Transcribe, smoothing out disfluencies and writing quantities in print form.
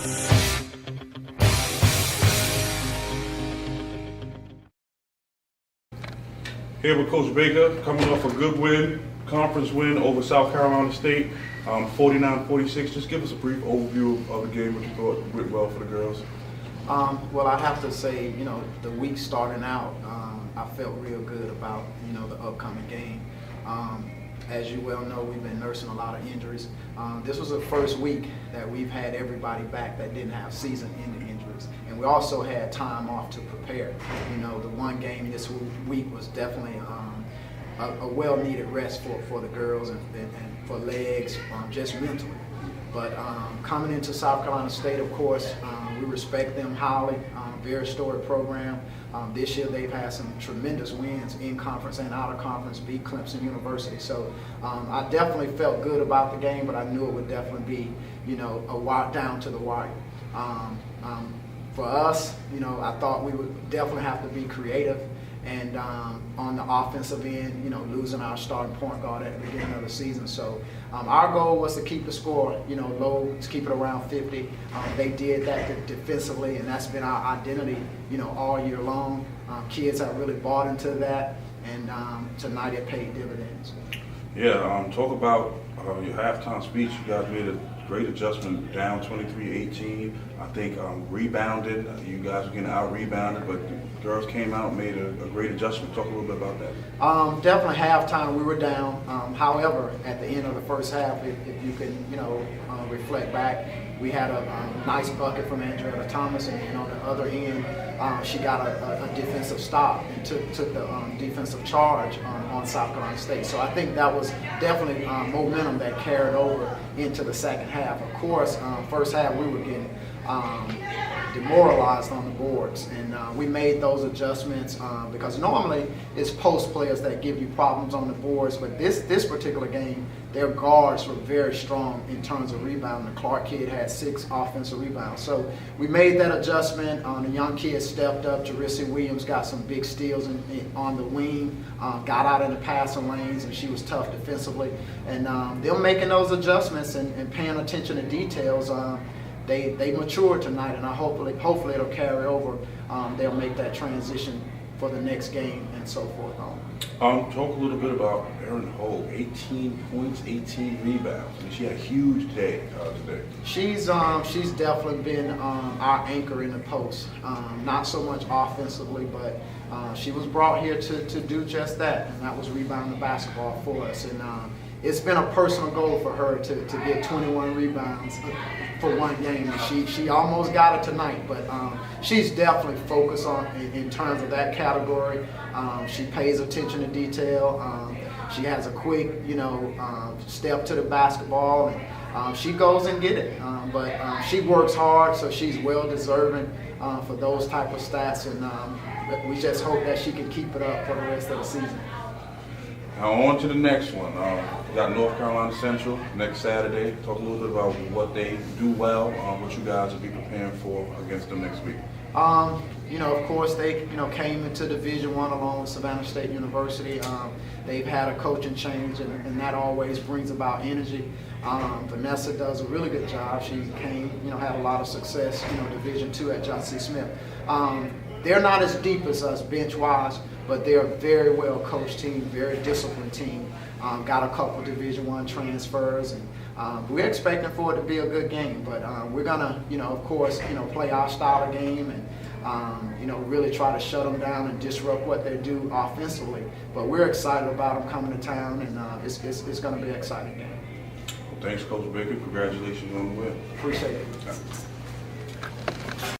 Here with Coach Baker, coming off a good win, conference win over South Carolina State, 49-46. Just give us a brief overview of the game, what you thought went well for the girls. Well, I have to say, the week starting out, I felt real good about, the upcoming game. As you well know, we've been nursing a lot of injuries. This was the first week that we've had everybody back that didn't have season-ending injuries. And we also had time off to prepare. The one game this week was definitely a well-needed rest for the girls and for legs, just mentally. But coming into South Carolina State, of course, we respect them highly. Very storied program. This year they've had some tremendous wins in conference and out of conference, beat Clemson University. So I definitely felt good about the game, but I knew it would definitely be, a wire down to the wire. For us, I thought we would definitely have to be creative. And on the offensive end, losing our starting point guard at the beginning of the season. So our goal was to keep the score, low, to keep it around 50. They did that defensively, and that's been our identity, all year long. Kids have really bought into that, and tonight it paid dividends. Yeah, talk about your halftime speech. You guys made a great adjustment, down 23-18. I think rebounded. You guys were getting out-rebounded, but the girls came out and made a great adjustment. Talk a little bit about that. Definitely halftime we were down. However, at the end of the first half, if you can, reflect back, we had a nice bucket from Andrea Thomas, and on the other end, she got a defensive stop and took the defensive charge on South Carolina State. So I think that was definitely momentum that carried over into the second half. Of course, first half we were getting demoralized on the boards, and we made those adjustments because normally it's post players that give you problems on the boards, but this particular game, their guards were very strong in terms of rebounding. The Clark kid had 6 offensive rebounds, so we made that adjustment. The young kids stepped up. Jarissa Williams got some big steals on the wing, got out in the passing lanes, and she was tough defensively. And them making those adjustments and paying attention to details, they matured tonight, and hopefully it'll carry over. They'll make that transition for the next game and so forth on. Talk a little bit about Erin Hogue. 18 points, 18 rebounds. And she had a huge day today. She's definitely been our anchor in the post. Not so much offensively, but she was brought here to do just that, and that was rebound the basketball for us. And it's been a personal goal for her to get 21 rebounds for one game, and she almost got it tonight, but she's definitely focused on in terms of that category. She pays attention to detail. She has a quick, step to the basketball, and she goes and get it. But she works hard, so she's well deserving for those type of stats, and we just hope that she can keep it up for the rest of the season. Now on to the next one. We got North Carolina Central next Saturday. Talk a little bit about what they do well, what you guys will be preparing for against them next week. Of course, they came into Division I along with Savannah State University. They've had a coaching change, and that always brings about energy. Vanessa does a really good job. She came, had a lot of success, Division II at John C. Smith. They're not as deep as us bench-wise, but they're a very well-coached team, very disciplined team. Got a couple Division I transfers, and we're expecting for it to be a good game. But we're gonna, of course, play our style of game and, really try to shut them down and disrupt what they do offensively. But we're excited about them coming to town, and it's going to be an exciting game. Well, thanks, Coach Baker. Congratulations on the win. Appreciate it.